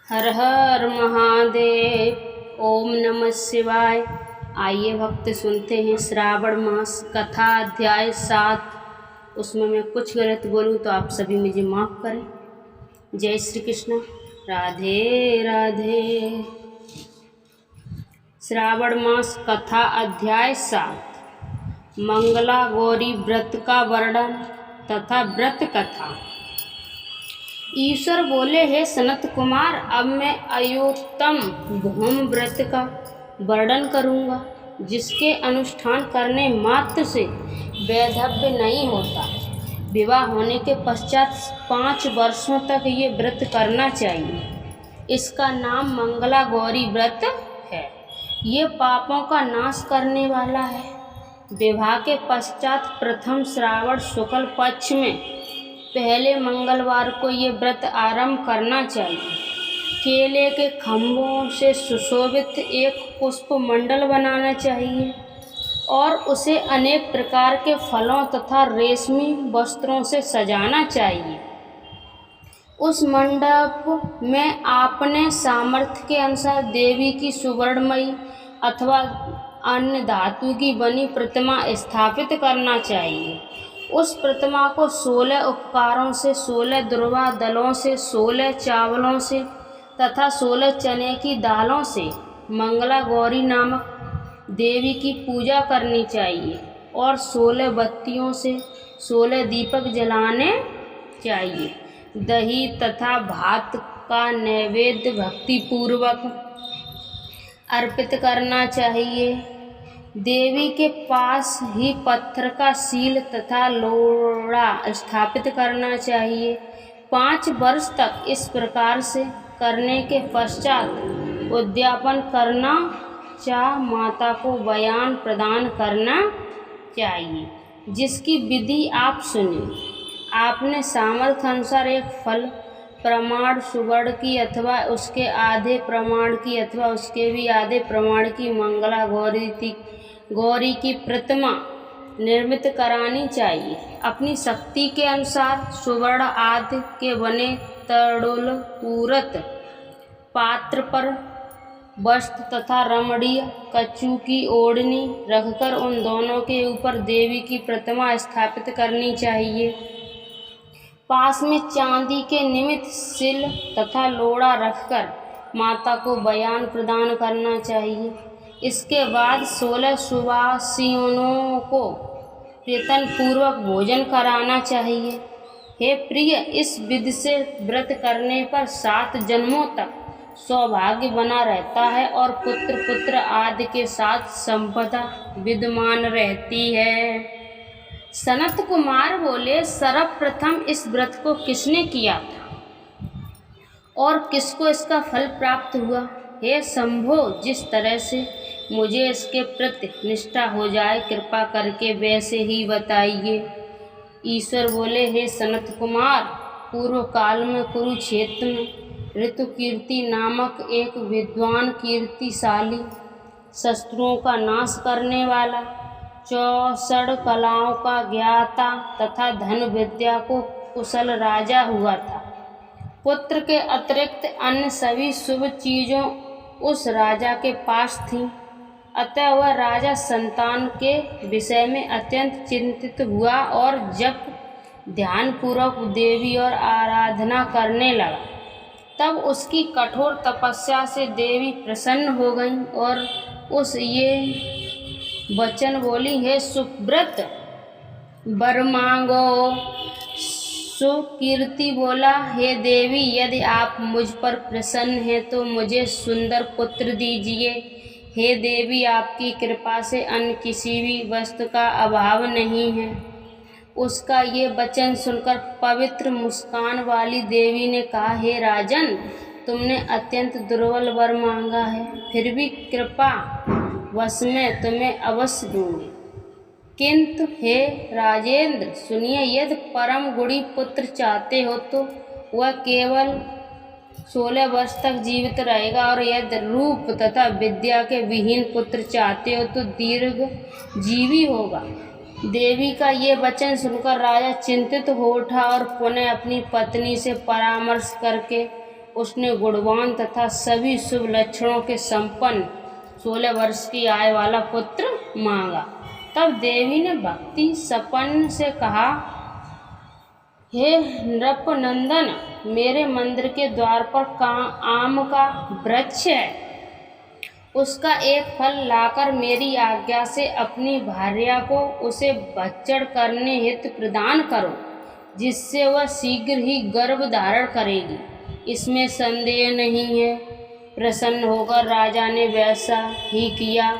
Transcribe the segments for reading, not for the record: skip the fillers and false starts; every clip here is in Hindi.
हर हर महादेव। ओम नमः शिवाय। आइए भक्त सुनते हैं श्रावण मास कथा अध्याय 7। उसमें मैं कुछ गलत बोलूँ तो आप सभी मुझे माफ़ करें। जय श्री कृष्ण। राधे राधे। श्रावण मास कथा अध्याय 7। मंगला गौरी व्रत का वर्णन तथा व्रत कथा। ईश्वर बोले, हे सनत कुमार, अब मैं अयोत्तम भौम व्रत का वर्णन करूँगा, जिसके अनुष्ठान करने मात्र से वैधव्य नहीं होता। विवाह होने के पश्चात 5 वर्षों तक ये व्रत करना चाहिए। इसका नाम मंगला गौरी व्रत है। ये पापों का नाश करने वाला है। विवाह के पश्चात प्रथम श्रावण शुक्ल पक्ष में पहले मंगलवार को ये व्रत आरंभ करना चाहिए। केले के खम्भों से सुशोभित एक पुष्प मंडल बनाना चाहिए और उसे अनेक प्रकार के फलों तथा रेशमी वस्त्रों से सजाना चाहिए। उस मंडप में आपने सामर्थ्य के अनुसार देवी की सुवर्णमयी अथवा अन्य धातु की बनी प्रतिमा स्थापित करना चाहिए। उस प्रतिमा को 16 उपकारों से, 16 दुर्वा दलों से, 16 चावलों से तथा 16 चने की दालों से मंगला गौरी नामक देवी की पूजा करनी चाहिए और 16 बत्तियों से 16 दीपक जलाने चाहिए। दही तथा भात का नैवेद्य भक्तिपूर्वक अर्पित करना चाहिए। देवी के पास ही पत्थर का शील तथा लोड़ा स्थापित करना चाहिए। 5 वर्ष तक इस प्रकार से करने के पश्चात उद्यापन करना माता को बयान प्रदान करना चाहिए, जिसकी विधि आप सुने। आपने सामर्थ्य अनुसार एक फल प्रमाण सुवर्ण की अथवा उसके आधे प्रमाण की अथवा उसके भी आधे प्रमाण की मंगला गौरी की प्रतिमा निर्मित करानी चाहिए। अपनी शक्ति के अनुसार सुवर्ण आदि के बने तड़ुल पूरत पात्र पर वस्त्र तथा रमणीय कच्छू की ओढ़नी रखकर उन दोनों के ऊपर देवी की प्रतिमा स्थापित करनी चाहिए। पास में चांदी के निमित्त सिल तथा लोड़ा रखकर माता को बयान प्रदान करना चाहिए। इसके बाद 16 सुवासिनों को प्रीतन पूर्वक भोजन कराना चाहिए। हे प्रिय, इस विधि से व्रत करने पर 7 जन्मों तक सौभाग्य बना रहता है और पुत्र आदि के साथ संपदा विद्यमान रहती है। सनत कुमार बोले, सर्वप्रथम इस व्रत को किसने किया था और किसको इसका फल प्राप्त हुआ? हे शंभो, जिस तरह से मुझे इसके प्रति निष्ठा हो जाए, कृपा करके वैसे ही बताइए। ईश्वर बोले, हे सनत कुमार, पूर्व काल में कुरुक्षेत्र में ऋतुकीर्ति नामक एक विद्वान कीर्तिशाली, शत्रुओं का नाश करने वाला, 64 कलाओं का ज्ञाता तथा धन विद्या को कुशल राजा हुआ था। पुत्र के अतिरिक्त अन्य सभी शुभ चीज़ों उस राजा के पास थीं। अतः वह राजा संतान के विषय में अत्यंत चिंतित हुआ और जब ध्यानपूर्वक देवी और आराधना करने लगा, तब उसकी कठोर तपस्या से देवी प्रसन्न हो गई और उस ये वचन बोली, हे सुव्रत, वर मांगो। सुकीर्ति बोला, हे देवी, यदि आप मुझ पर प्रसन्न हैं तो मुझे सुंदर पुत्र दीजिए। हे देवी, आपकी कृपा से अन्य किसी भी वस्तु का अभाव नहीं है। उसका ये वचन सुनकर पवित्र मुस्कान वाली देवी ने कहा, हे राजन, तुमने अत्यंत दुर्बल वर मांगा है, फिर भी कृपा वश में तुम्हें अवश्य दूंगी। किंतु हे राजेंद्र, सुनिए, यदि परम गुणी पुत्र चाहते हो तो वह केवल 16 वर्ष तक जीवित रहेगा, और यदि रूप तथा विद्या के विहीन पुत्र चाहते हो तो दीर्घ जीवी होगा। देवी का ये वचन सुनकर राजा चिंतित हो उठा और पुनः अपनी पत्नी से परामर्श करके उसने गुणवान तथा सभी शुभ लक्षणों के संपन्न 16 वर्ष की आयु वाला पुत्र मांगा। तब देवी ने भक्ति संपन्न से कहा, हे नृपनंदन, मेरे मंदिर के द्वार पर आम का वृक्ष है, उसका एक फल लाकर मेरी आज्ञा से अपनी भार्या को उसे भक्षण करने हेतु प्रदान करो, जिससे वह शीघ्र ही गर्भ धारण करेगी, इसमें संदेह नहीं है। प्रसन्न होकर राजा ने वैसा ही किया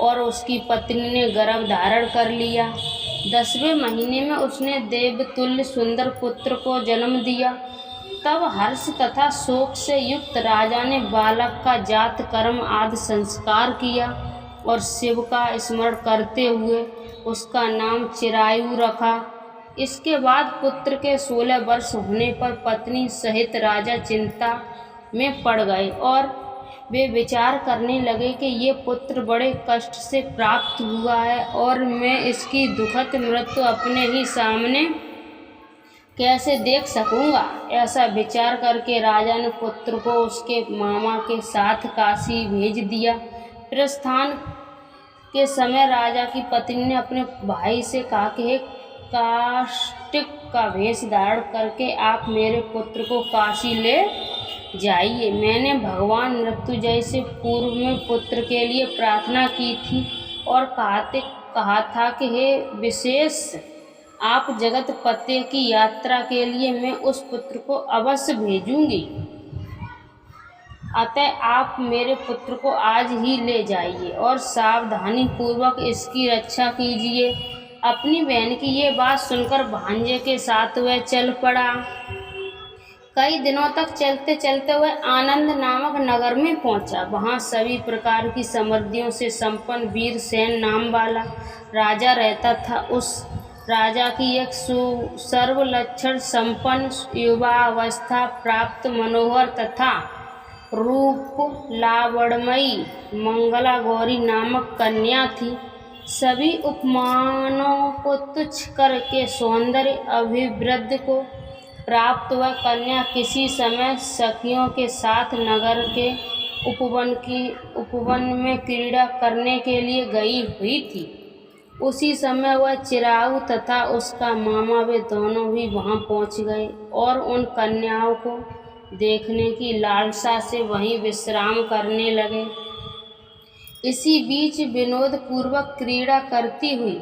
और उसकी पत्नी ने गर्भ धारण कर लिया। 10वें महीने में उसने देवतुल्य सुंदर पुत्र को जन्म दिया। तब हर्ष तथा शोक से युक्त राजा ने बालक का जात कर्म आदि संस्कार किया और शिव का स्मरण करते हुए उसका नाम चिरायु रखा। इसके बाद पुत्र के 16 वर्ष होने पर पत्नी सहित राजा चिंता में पड़ गए और वे विचार करने लगे कि ये पुत्र बड़े कष्ट से प्राप्त हुआ है और मैं इसकी दुखद मृत्यु अपने ही सामने कैसे देख सकूंगा। ऐसा विचार करके राजा ने पुत्र को उसके मामा के साथ काशी भेज दिया। प्रस्थान के समय राजा की पत्नी ने अपने भाई से कहा कि हे काष्टिक का वेश धारण करके आप मेरे पुत्र को काशी ले जाइए। मैंने भगवान मृत्युंजय से पूर्व में पुत्र के लिए प्रार्थना की थी और कहा था कि हे विशेष, आप जगत पते की यात्रा के लिए मैं उस पुत्र को अवश्य भेजूंगी, अतः आप मेरे पुत्र को आज ही ले जाइए और सावधानी पूर्वक इसकी रक्षा कीजिए। अपनी बहन की ये बात सुनकर भांजे के साथ वह चल पड़ा। कई दिनों तक चलते चलते वह आनंद नामक नगर में पहुंचा। वहां सभी प्रकार की समृद्धियों से संपन्न वीरसेन नाम वाला राजा रहता था। उस राजा की एक सर्वलक्षण संपन्न युवावस्था प्राप्त मनोहर तथा रूप लावण्यमयी मंगला गौरी नामक कन्या थी। सभी उपमानों को तुच्छ करके सौंदर्य अभिवृद्धि को प्राप्त वह कन्या किसी समय सखियों के साथ नगर के उपवन में क्रीड़ा करने के लिए गई हुई थी। उसी समय वह चिरायु तथा उसका मामा वे दोनों भी वहां पहुंच गए और उन कन्याओं को देखने की लालसा से वहीं विश्राम करने लगे। इसी बीच विनोद पूर्वक क्रीड़ा करती हुई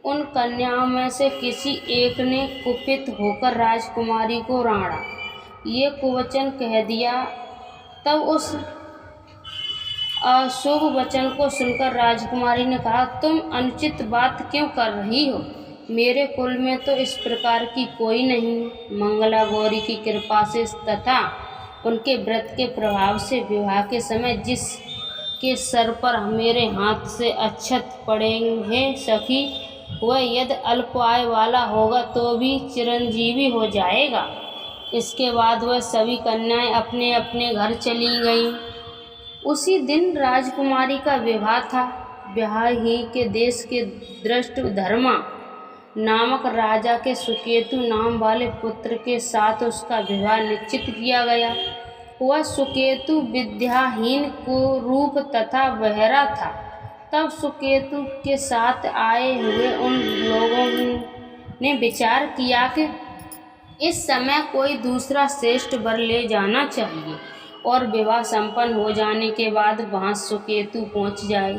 उन कन्याओं में से किसी एक ने कुपित होकर राजकुमारी को राड़ा, ये कुवचन कह दिया। तब उस अशुभ वचन को सुनकर राजकुमारी ने कहा, तुम अनुचित बात क्यों कर रही हो? मेरे कुल में तो इस प्रकार की कोई नहीं। मंगला गौरी की कृपा से तथा उनके व्रत के प्रभाव से विवाह के समय जिसके सर पर मेरे हाथ से अक्षत पड़ेंगे सखी, वह यदि अल्प आयु वाला होगा तो भी चिरंजीवी हो जाएगा। इसके बाद वह सभी कन्याएं अपने अपने घर चली गईं। उसी दिन राजकुमारी का विवाह था। विवाह ही के देश के दृष्टधर्मा नामक राजा के सुकेतु नाम वाले पुत्र के साथ उसका विवाह निश्चित किया गया। वह सुकेतु विद्याहीन कुरूप तथा बहरा था। तब सुकेतु के साथ आए हुए उन लोगों ने विचार किया कि इस समय कोई दूसरा श्रेष्ठ वर ले जाना चाहिए और विवाह संपन्न हो जाने के बाद वहां सुकेतु पहुंच जाए।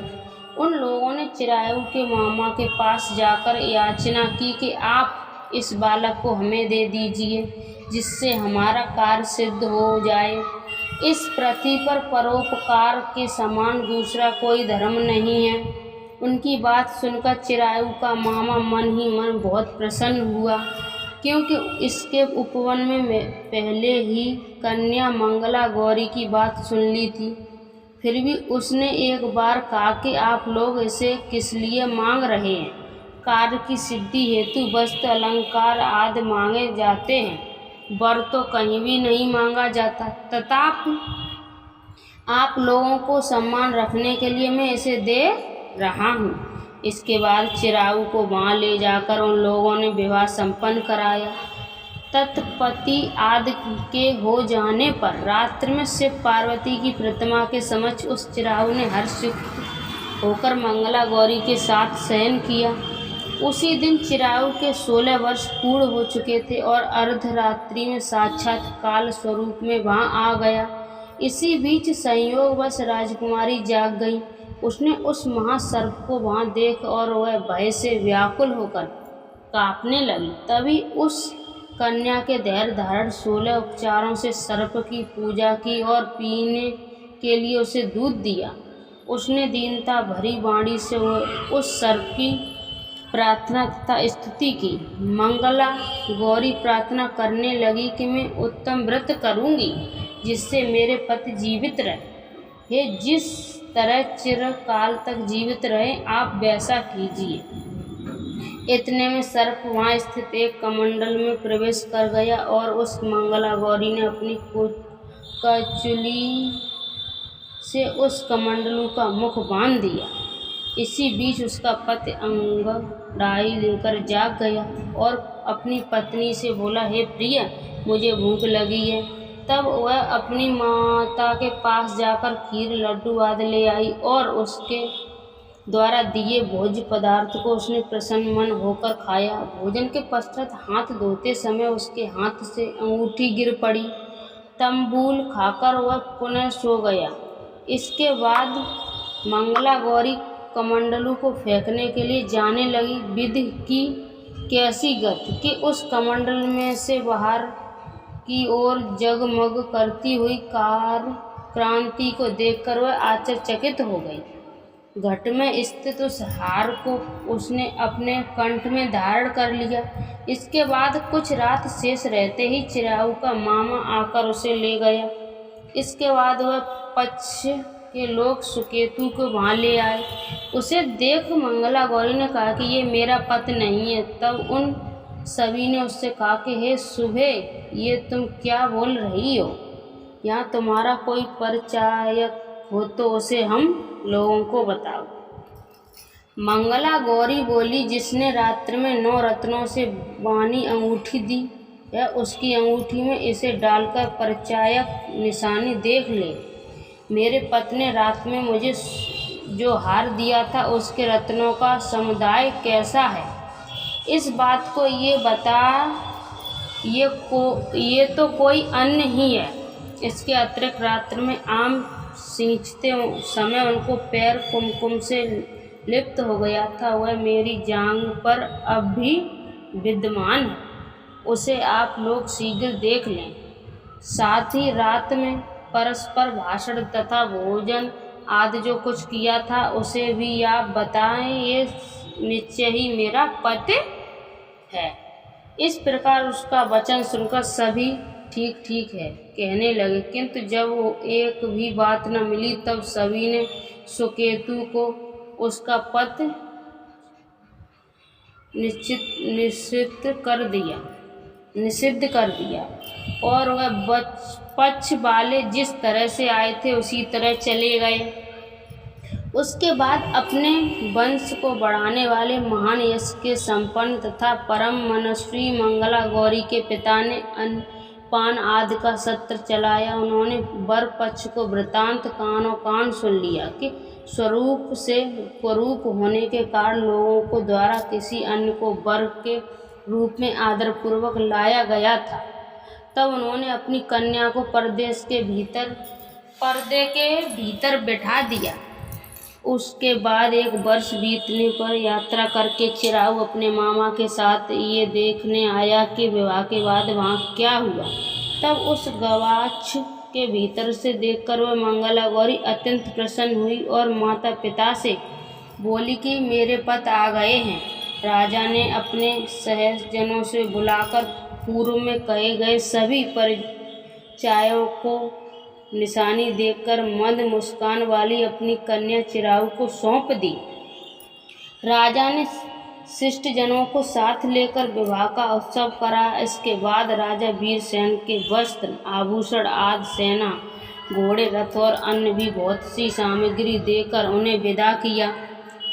उन लोगों ने चिरायु के मामा के पास जाकर याचना की कि आप इस बालक को हमें दे दीजिए, जिससे हमारा कार्य सिद्ध हो जाए। इस पृथ्वी पर परोपकार के समान दूसरा कोई धर्म नहीं है। उनकी बात सुनकर चिरायु का मामा मन ही मन बहुत प्रसन्न हुआ, क्योंकि इसके उपवन में पहले ही कन्या मंगला गौरी की बात सुन ली थी। फिर भी उसने एक बार कहा कि आप लोग इसे किस लिए मांग रहे हैं? कार्य की सिद्धि हेतु वस्त्र अलंकार आदि मांगे जाते हैं, वर तो कहीं भी नहीं मांगा जाता। तथापि आप लोगों को सम्मान रखने के लिए मैं इसे दे रहा हूँ। इसके बाद चिरायु को वहाँ ले जाकर उन लोगों ने विवाह संपन्न कराया। तत्पति आदि के हो जाने पर रात्रि में शिव पार्वती की प्रतिमा के समक्ष उस चिरायु ने हर्षयुक्त होकर मंगला गौरी के साथ शयन किया। उसी दिन चिरायु के 16 वर्ष पूर्ण हो चुके थे और अर्धरात्रि में साक्षात काल स्वरूप में वहाँ आ गया। इसी बीच संयोगवश राजकुमारी जाग गई। उसने उस महासर्प को वहाँ देख और वह भय से व्याकुल होकर कांपने लगी। तभी उस कन्या के धैर्य धारण 16 उपचारों से सर्प की पूजा की और पीने के लिए उसे दूध दिया। उसने दीनता भरी वाणी से उस सर्प की प्रार्थना तथा स्तुति की। मंगला गौरी प्रार्थना करने लगी कि मैं उत्तम व्रत करूंगी जिससे मेरे पति जीवित रहे। हे, जिस तरह चिरकाल तक जीवित रहे आप वैसा कीजिए। इतने में सर्प वहाँ स्थित एक कमंडल में प्रवेश कर गया और उस मंगला गौरी ने अपनी कचुली से उस कमंडलू का मुख बांध दिया। इसी बीच उसका पति अंगड़ाई लेकर जाग गया और अपनी पत्नी से बोला, हे प्रिय, मुझे भूख लगी है। तब वह अपनी माता के पास जाकर खीर लड्डू आदि ले आई और उसके द्वारा दिए भोज्य पदार्थ को उसने प्रसन्न मन होकर खाया। भोजन के पश्चात हाथ धोते समय उसके हाथ से अंगूठी गिर पड़ी। तंबूल खाकर वह पुनः सो गया। इसके बाद मंगला गौरी कमंडलू को फेंकने के लिए जाने लगी। विधि की कैसी गति कि उस कमंडल में से बाहर की ओर जगमग करती हुई कार क्रांति को देखकर वह आश्चर्यचकित हो गई। घट में स्थित उस हार को उसने अपने कंठ में धारण कर लिया। इसके बाद कुछ रात शेष रहते ही चिरायु का मामा आकर उसे ले गया। इसके बाद वह पक्ष के लोग सुकेतु को वहाँ ले आए। उसे देख मंगला गौरी ने कहा कि ये मेरा पति नहीं है। तब उन सभी ने उससे कहा कि हे शुभे, ये तुम क्या बोल रही हो? यहाँ तुम्हारा कोई परिचायक हो तो उसे हम लोगों को बताओ। मंगला गौरी बोली, जिसने रात्रि में 9 रत्नों से बानी अंगूठी दी है उसकी अंगूठी में इसे डालकर परिचायक निशानी देख ले। मेरे पति ने रात में मुझे जो हार दिया था उसके रत्नों का समुदाय कैसा है, इस बात को ये बता। ये तो कोई अन्य ही है। इसके अतिरिक्त रात्रि में आम सींचते समय उनको पैर कुमकुम से लिप्त हो गया था। वह मेरी जांघ पर अब भी विद्यमान है। उसे आप लोग शीघ्र देख लें। साथ ही रात में परस्पर भाषण तथा भोजन आदि जो कुछ किया था उसे भी आप बताएं। ये निश्चय ही मेरा पति है। इस प्रकार उसका वचन सुनकर सभी ठीक ठीक है कहने लगे, किंतु जब वो एक भी बात न मिली तब सभी ने सुकेतु को उसका पति निषिद्ध कर दिया और वह पक्ष वाले जिस तरह से आए थे उसी तरह चले गए। उसके बाद अपने वंश को बढ़ाने वाले महान यश के संपन्न तथा परम मनस्वी मंगला गौरी के पिता ने पान आदि का सत्र चलाया। उन्होंने वर पक्ष को वृतांत कानों कान सुन लिया कि स्वरूप से कुरूप होने के कारण लोगों को द्वारा किसी अन्य को वर के रूप में आदरपूर्वक लाया गया था। तब उन्होंने अपनी कन्या को पर्दे के भीतर बिठा दिया। उसके बाद 1 वर्ष बीतने पर यात्रा करके चिरायु अपने मामा के साथ ये देखने आया कि विवाह के बाद वहाँ क्या हुआ। तब उस गवाक्ष के भीतर से देखकर वह मंगला गौरी अत्यंत प्रसन्न हुई और माता पिता से बोली कि मेरे पति आ गए हैं। राजा ने अपने सहजनों से बुलाकर पूर्व में कहे गए सभी परिचायों को निशानी देकर मंद मुस्कान वाली अपनी कन्या चिरायु को सौंप दी। राजा ने शिष्ट जनों को साथ लेकर विवाह का उत्सव करा। इसके बाद राजा वीरसेन के वस्त्र आभूषण आदि सेना घोड़े रथ और अन्य भी बहुत सी सामग्री देकर उन्हें विदा किया।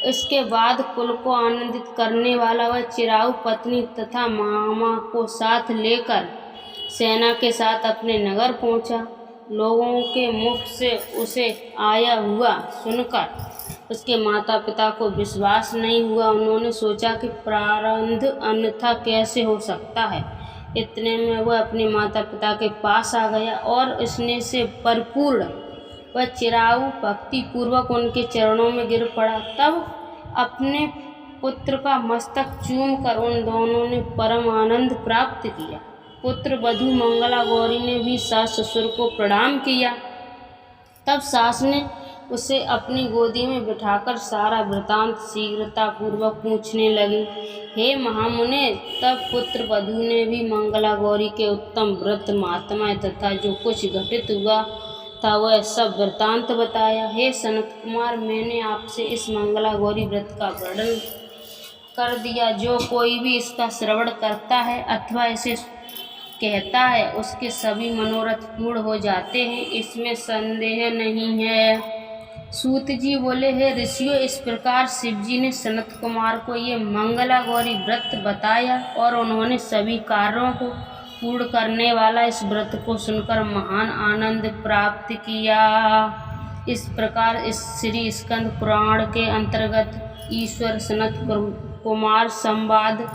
इसके बाद कुल को आनंदित करने वाला वह चिरायु पत्नी तथा मामा को साथ लेकर सेना के साथ अपने नगर पहुंचा। लोगों के मुख से उसे आया हुआ सुनकर उसके माता पिता को विश्वास नहीं हुआ। उन्होंने सोचा कि प्रारब्ध अन्यथा कैसे हो सकता है। इतने में वह अपने माता पिता के पास आ गया और स्नेह से परिपूर्ण वह चिरायु भक्ति पूर्वक उनके चरणों में गिर पड़ा। तब अपने पुत्र का मस्तक चूम कर उन दोनों ने परम आनंद प्राप्त किया। पुत्र वधू मंगला गौरी ने भी सास ससुर को प्रणाम किया। तब सास ने उसे अपनी गोदी में बिठाकर सारा वृतांत शीघ्रता पूर्वक पूछने लगी। हे महामुने, तब पुत्र वधू ने भी मंगला गौरी के उत्तम व्रत महात्म्य तथा जो कुछ घटित हुआ था वह सब वृतांत बताया। हे सनत कुमार, मैंने आपसे इस मंगला गौरी व्रत का वर्णन कर दिया। जो कोई भी इसका श्रवण करता है अथवा इसे कहता है उसके सभी मनोरथ पूर्ण हो जाते हैं, इसमें संदेह नहीं है। सूत जी बोले, हे ऋषियों, इस प्रकार शिव जी ने सनत कुमार को ये मंगला गौरी व्रत बताया और उन्होंने सभी कार्यों को पूर्ण करने वाला इस व्रत को सुनकर महान आनंद प्राप्त किया। इस प्रकार इस श्री स्कंद पुराण के अंतर्गत ईश्वर सनत कुमार संवाद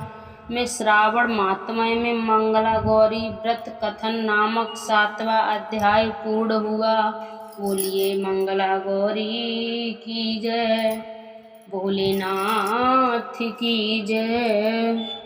में श्रावण महात्म्य में मंगला गौरी व्रत कथन नामक 7वां अध्याय पूर्ण हुआ। बोलिए मंगला गौरी की जय, भोलेनाथ की जय।